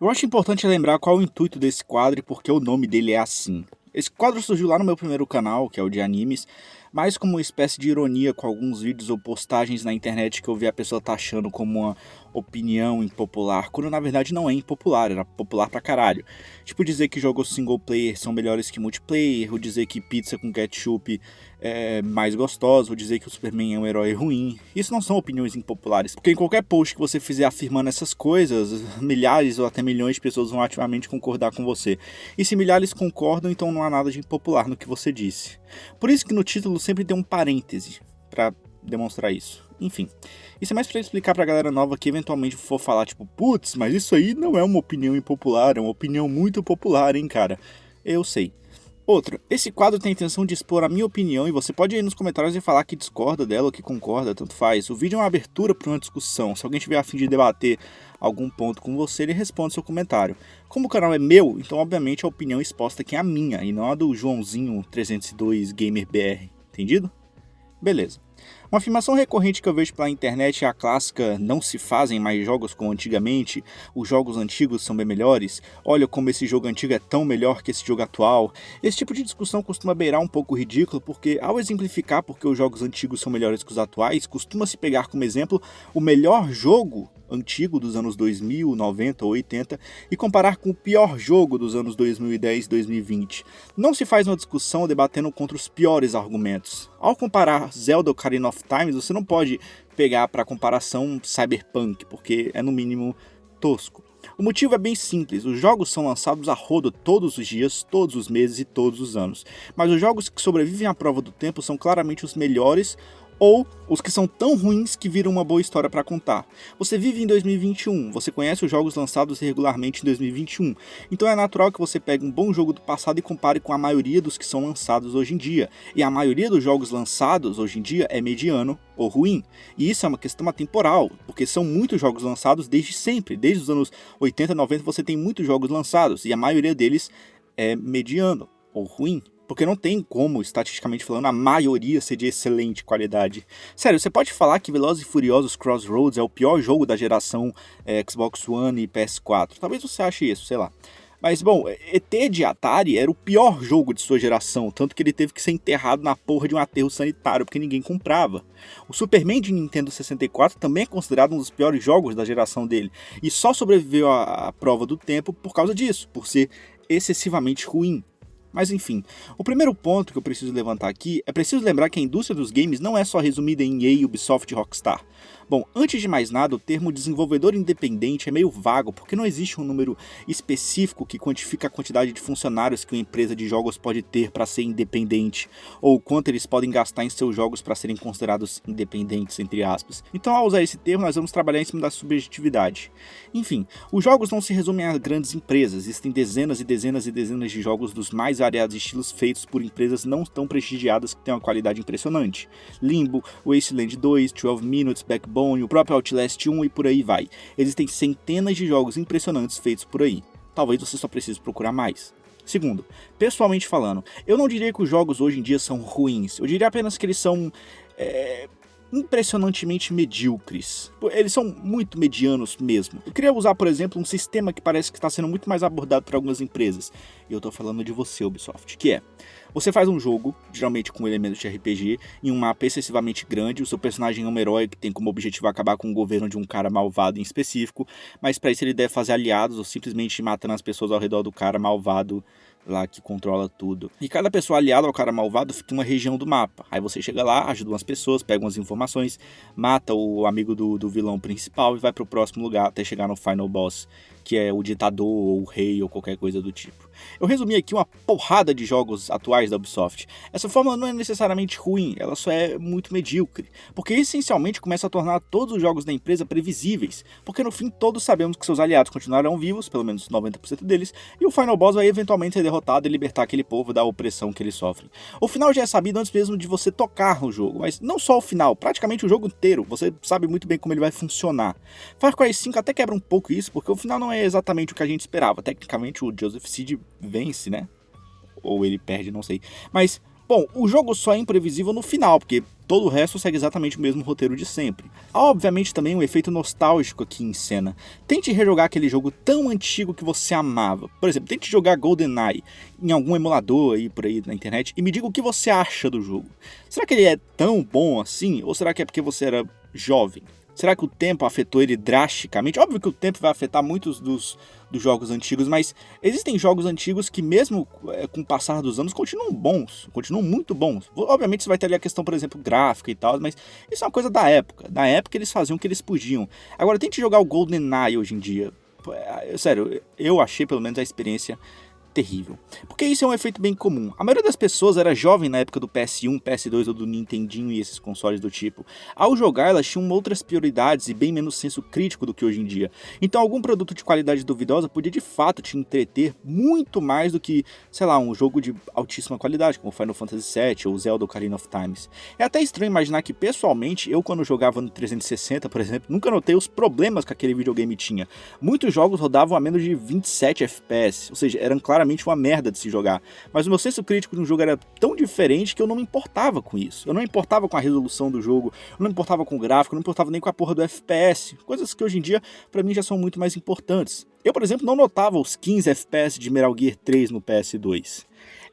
Eu acho importante lembrar qual é o intuito desse quadro e por que o nome dele é assim. Esse quadro surgiu lá no meu primeiro canal, que é o de animes, mais como uma espécie de ironia com alguns vídeos ou postagens na internet que eu vi a pessoa taxando como uma opinião impopular, quando na verdade não é impopular, era popular pra caralho. Tipo dizer que jogos single player são melhores que multiplayer, ou dizer que pizza com ketchup é mais gostosa, ou dizer que o Superman é um herói ruim. Isso não são opiniões impopulares, porque em qualquer post que você fizer afirmando essas coisas, milhares ou até milhões de pessoas vão ativamente concordar com você. E se milhares concordam, então não há nada de impopular no que você disse. Por isso que no título sempre tem um parêntese pra demonstrar isso. Enfim, isso é mais pra explicar pra galera nova que eventualmente for falar tipo, putz, mas isso aí não é uma opinião impopular, é uma opinião muito popular, hein, cara. Eu sei. Outro, esse quadro tem a intenção de expor a minha opinião e você pode ir nos comentários e falar que discorda dela ou que concorda, tanto faz. O vídeo é uma abertura para uma discussão, se alguém tiver a fim de debater algum ponto com você, ele responde seu comentário. Como o canal é meu, então obviamente a opinião exposta aqui é a minha e não a do Joãozinho 302 Gamer BR, entendido? Beleza. Uma afirmação recorrente que eu vejo pela internet é a clássica não se fazem mais jogos como antigamente, os jogos antigos são bem melhores, olha como esse jogo antigo é tão melhor que esse jogo atual. Esse tipo de discussão costuma beirar um pouco o ridículo porque ao exemplificar porque os jogos antigos são melhores que os atuais, costuma se pegar como exemplo o melhor jogo antigo dos anos 2000, 90 ou 80 e comparar com o pior jogo dos anos 2010 e 2020. Não se faz uma discussão debatendo contra os piores argumentos. Ao comparar Zelda Ocarina of Time, você não pode pegar para comparação Cyberpunk, porque é no mínimo tosco. O motivo é bem simples, os jogos são lançados a rodo todos os dias, todos os meses e todos os anos. Mas os jogos que sobrevivem à prova do tempo são claramente os melhores ou os que são tão ruins que viram uma boa história para contar. Você vive em 2021, você conhece os jogos lançados regularmente em 2021, então é natural que você pegue um bom jogo do passado e compare com a maioria dos que são lançados hoje em dia. E a maioria dos jogos lançados hoje em dia é mediano ou ruim. E isso é uma questão atemporal, porque são muitos jogos lançados desde sempre. Desde os anos 80 e 90 você tem muitos jogos lançados, e a maioria deles é mediano ou ruim. Porque não tem como, estatisticamente falando, a maioria ser de excelente qualidade. Sério, você pode falar que Velozes e Furiosos Crossroads é o pior jogo da geração Xbox One e PS4. Talvez você ache isso, sei lá. Mas, bom, ET de Atari era o pior jogo de sua geração, tanto que ele teve que ser enterrado na porra de um aterro sanitário, porque ninguém comprava. O Superman de Nintendo 64 também é considerado um dos piores jogos da geração dele, e só sobreviveu à prova do tempo por causa disso, por ser excessivamente ruim. Mas enfim, o primeiro ponto que eu preciso levantar aqui é preciso lembrar que a indústria dos games não é só resumida em EA, Ubisoft e Rockstar. Bom, antes de mais nada, o termo desenvolvedor independente é meio vago porque não existe um número específico que quantifica a quantidade de funcionários que uma empresa de jogos pode ter para ser independente, ou quanto eles podem gastar em seus jogos para serem considerados independentes, entre aspas. Então, ao usar esse termo, nós vamos trabalhar em cima da subjetividade. Enfim, os jogos não se resumem a grandes empresas, existem dezenas e dezenas e dezenas de jogos dos mais variados estilos feitos por empresas não tão prestigiadas que têm uma qualidade impressionante. Limbo, Wasteland 2, 12 Minutes, Backbone, o próprio Outlast 1 e por aí vai. Existem centenas de jogos impressionantes feitos por aí. Talvez você só precise procurar mais. Segundo, pessoalmente falando, eu não diria que os jogos hoje em dia são ruins, eu diria apenas que eles são impressionantemente medíocres. Eles são muito medianos mesmo. Eu queria usar, por exemplo, um sistema que parece que está sendo muito mais abordado por algumas empresas. E eu tô falando de você, Ubisoft, que é: você faz um jogo, geralmente com elementos de RPG, em um mapa excessivamente grande, o seu personagem é um herói que tem como objetivo acabar com o governo de um cara malvado em específico, mas para isso ele deve fazer aliados ou simplesmente ir matando as pessoas ao redor do cara malvado lá que controla tudo. E cada pessoa aliada ao cara malvado fica em uma região do mapa. Aí você chega lá, ajuda umas pessoas, pega umas informações, mata o amigo do vilão principal e vai pro próximo lugar até chegar no final boss, que é o ditador ou o rei ou qualquer coisa do tipo. Eu resumi aqui uma porrada de jogos atuais da Ubisoft. Essa fórmula não é necessariamente ruim, ela só é muito medíocre, porque essencialmente começa a tornar todos os jogos da empresa previsíveis, porque no fim todos sabemos que seus aliados continuarão vivos, pelo menos 90% deles, e o final boss vai eventualmente ser derrotado e libertar aquele povo da opressão que eles sofrem. O final já é sabido antes mesmo de você tocar no jogo, mas não só o final, praticamente o jogo inteiro, você sabe muito bem como ele vai funcionar. Far Cry 5 até quebra um pouco isso, porque o final não é exatamente o que a gente esperava. Tecnicamente o Joseph Seed vence, né? Ou ele perde, não sei. Mas, bom, o jogo só é imprevisível no final, porque todo o resto segue exatamente o mesmo roteiro de sempre. Há obviamente também um efeito nostálgico aqui em cena. Tente rejogar aquele jogo tão antigo que você amava. Por exemplo, tente jogar GoldenEye em algum emulador aí por aí na internet e me diga o que você acha do jogo. Será que ele é tão bom assim? Ou será que é porque você era jovem? Será que o tempo afetou ele drasticamente? Óbvio que o tempo vai afetar muitos dos jogos antigos, mas existem jogos antigos que mesmo com o passar dos anos continuam bons, continuam muito bons. Obviamente você vai ter ali a questão, por exemplo, gráfica e tal, mas isso é uma coisa da época. Na época eles faziam o que eles podiam. Agora tente jogar o GoldenEye hoje em dia. Sério, eu achei pelo menos a experiência terrível. Porque isso é um efeito bem comum. A maioria das pessoas era jovem na época do PS1, PS2 ou do Nintendinho e esses consoles do tipo. Ao jogar, elas tinham outras prioridades e bem menos senso crítico do que hoje em dia. Então algum produto de qualidade duvidosa podia de fato te entreter muito mais do que, sei lá, um jogo de altíssima qualidade, como Final Fantasy VII ou Zelda Ocarina of Times. É até estranho imaginar que, pessoalmente, eu quando jogava no 360, por exemplo, nunca notei os problemas que aquele videogame tinha. Muitos jogos rodavam a menos de 27 FPS, ou seja, eram claramente uma merda de se jogar, mas o meu senso crítico de um jogo era tão diferente que eu não me importava com isso. Eu não me importava com a resolução do jogo, eu não me importava com o gráfico, eu não me importava nem com a porra do FPS, coisas que hoje em dia pra mim já são muito mais importantes. Eu, por exemplo, não notava os 15 FPS de Metal Gear 3 no PS2.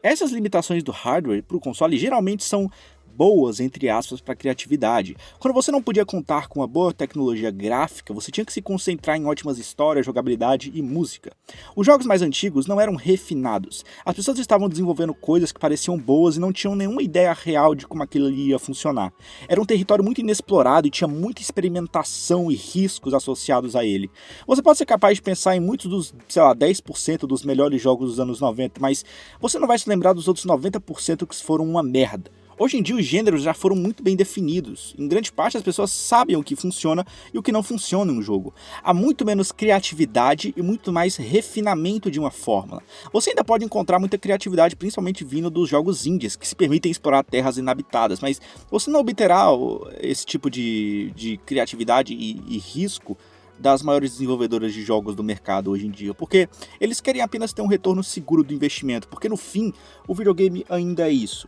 Essas limitações do hardware pro console geralmente são boas, entre aspas, para a criatividade. Quando você não podia contar com uma boa tecnologia gráfica, você tinha que se concentrar em ótimas histórias, jogabilidade e música. Os jogos mais antigos não eram refinados. As pessoas estavam desenvolvendo coisas que pareciam boas e não tinham nenhuma ideia real de como aquilo ia funcionar. Era um território muito inexplorado e tinha muita experimentação e riscos associados a ele. Você pode ser capaz de pensar em muitos dos, sei lá, 10% dos melhores jogos dos anos 90, mas você não vai se lembrar dos outros 90% que foram uma merda. Hoje em dia os gêneros já foram muito bem definidos. Em grande parte as pessoas sabem o que funciona e o que não funciona em um jogo. Há muito menos criatividade e muito mais refinamento de uma fórmula. Você ainda pode encontrar muita criatividade, principalmente vindo dos jogos indies, que se permitem explorar terras inabitadas, mas você não obterá esse tipo de criatividade e risco das maiores desenvolvedoras de jogos do mercado hoje em dia, porque eles querem apenas ter um retorno seguro do investimento, porque no fim o videogame ainda é isso.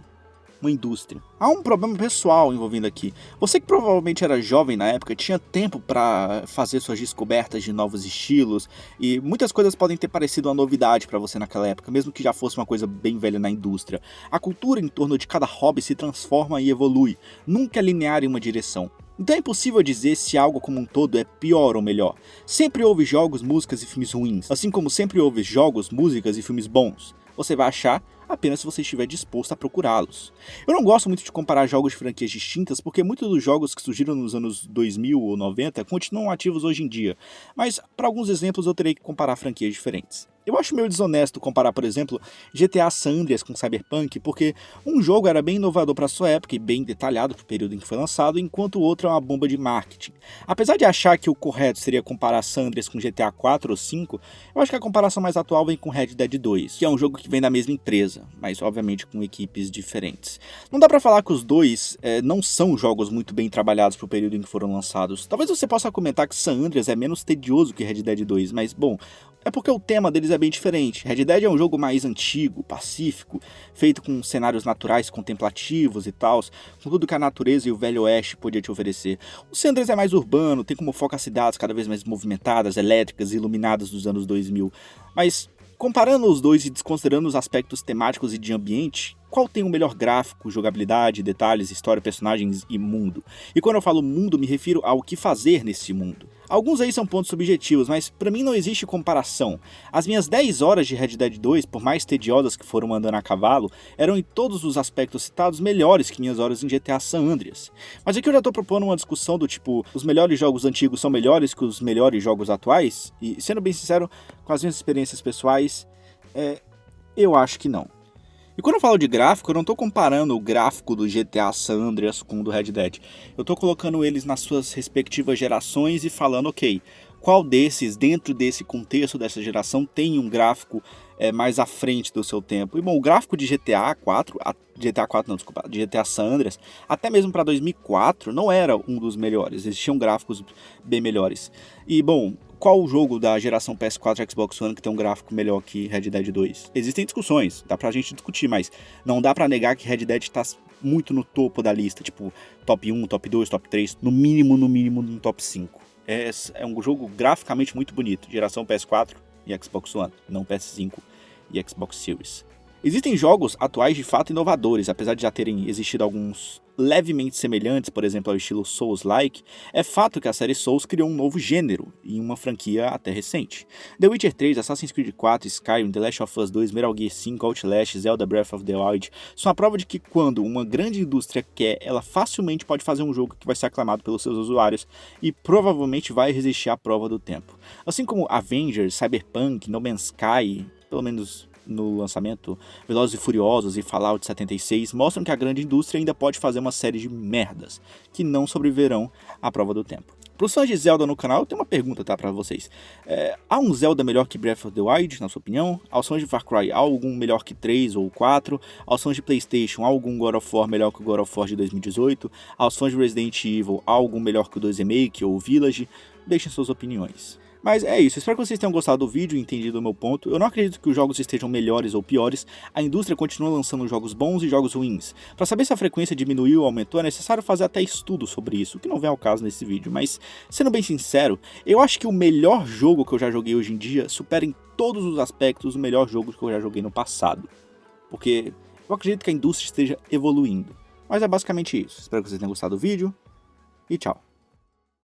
Uma indústria. Há um problema pessoal envolvendo aqui. Você que provavelmente era jovem na época, tinha tempo para fazer suas descobertas de novos estilos, e muitas coisas podem ter parecido uma novidade para você naquela época, mesmo que já fosse uma coisa bem velha na indústria. A cultura em torno de cada hobby se transforma e evolui, nunca é linear em uma direção. Então é impossível dizer se algo como um todo é pior ou melhor. Sempre houve jogos, músicas e filmes ruins, assim como sempre houve jogos, músicas e filmes bons. Você vai achar apenas se você estiver disposto a procurá-los. Eu não gosto muito de comparar jogos de franquias distintas, porque muitos dos jogos que surgiram nos anos 2000 ou 90 continuam ativos hoje em dia, mas para alguns exemplos eu terei que comparar franquias diferentes. Eu acho meio desonesto comparar, por exemplo, GTA San Andreas com Cyberpunk, porque um jogo era bem inovador para sua época e bem detalhado para o período em que foi lançado, enquanto o outro é uma bomba de marketing. Apesar de achar que o correto seria comparar San Andreas com GTA 4 ou 5, eu acho que a comparação mais atual vem com Red Dead 2, que é um jogo que vem da mesma empresa, mas obviamente com equipes diferentes. Não dá para falar que os dois não são jogos muito bem trabalhados para o período em que foram lançados. Talvez você possa comentar que San Andreas é menos tedioso que Red Dead 2, mas bom, é porque o tema deles é bem diferente. Red Dead é um jogo mais antigo, pacífico, feito com cenários naturais contemplativos e tal, com tudo que a natureza e o velho oeste podia te oferecer. O San Andreas é mais urbano, tem como foco as cidades cada vez mais movimentadas, elétricas e iluminadas dos anos 2000. Mas comparando os dois e desconsiderando os aspectos temáticos e de ambiente, qual tem o melhor gráfico, jogabilidade, detalhes, história, personagens e mundo? E quando eu falo mundo, me refiro ao que fazer nesse mundo. Alguns aí são pontos subjetivos, mas pra mim não existe comparação. As minhas 10 horas de Red Dead 2, por mais tediosas que foram andando a cavalo, eram em todos os aspectos citados melhores que minhas horas em GTA San Andreas. Mas aqui eu já tô propondo uma discussão do tipo, os melhores jogos antigos são melhores que os melhores jogos atuais? E sendo bem sincero, com as minhas experiências pessoais, eu acho que não. E quando eu falo de gráfico, eu não estou comparando o gráfico do GTA San Andreas com o do Red Dead. Eu estou colocando eles nas suas respectivas gerações e falando, ok, qual desses, dentro desse contexto dessa geração, tem um gráfico mais à frente do seu tempo. E bom, o gráfico de GTA 4, de GTA San Andreas, até mesmo para 2004, não era um dos melhores. Existiam gráficos bem melhores. E bom, qual o jogo da geração PS4 e Xbox One que tem um gráfico melhor que Red Dead 2? Existem discussões, dá pra gente discutir, mas não dá pra negar que Red Dead está muito no topo da lista, tipo top 1, top 2, top 3, no mínimo no top 5. É um jogo graficamente muito bonito, geração PS4 e Xbox One, não PS5 e Xbox Series. Existem jogos atuais de fato inovadores, apesar de já terem existido alguns levemente semelhantes, por exemplo, ao estilo Souls-like. É fato que a série Souls criou um novo gênero em uma franquia até recente. The Witcher 3, Assassin's Creed 4, Skyrim, The Last of Us 2, Metal Gear 5, Outlast, Zelda Breath of the Wild são a prova de que quando uma grande indústria quer, ela facilmente pode fazer um jogo que vai ser aclamado pelos seus usuários e provavelmente vai resistir à prova do tempo. Assim como Avengers, Cyberpunk, No Man's Sky, pelo menos no lançamento, Velozes e Furiosos e Fallout 76 mostram que a grande indústria ainda pode fazer uma série de merdas que não sobreviverão à prova do tempo. Para os fãs de Zelda no canal, eu tenho uma pergunta, tá, para vocês. Há um Zelda melhor que Breath of the Wild, na sua opinião? Aos fãs de Far Cry, há algum melhor que 3 ou 4? Aos fãs de PlayStation, há algum God of War melhor que o God of War de 2018? Aos fãs de Resident Evil, há algum melhor que o 2 Remake ou o Village? Deixem suas opiniões. Mas é isso, espero que vocês tenham gostado do vídeo e entendido o meu ponto. Eu não acredito que os jogos estejam melhores ou piores, a indústria continua lançando jogos bons e jogos ruins. Para saber se a frequência diminuiu ou aumentou, é necessário fazer até estudo sobre isso, o que não vem ao caso nesse vídeo. Mas, sendo bem sincero, eu acho que o melhor jogo que eu já joguei hoje em dia supera em todos os aspectos o melhor jogo que eu já joguei no passado. Porque eu acredito que a indústria esteja evoluindo. Mas é basicamente isso, espero que vocês tenham gostado do vídeo e tchau.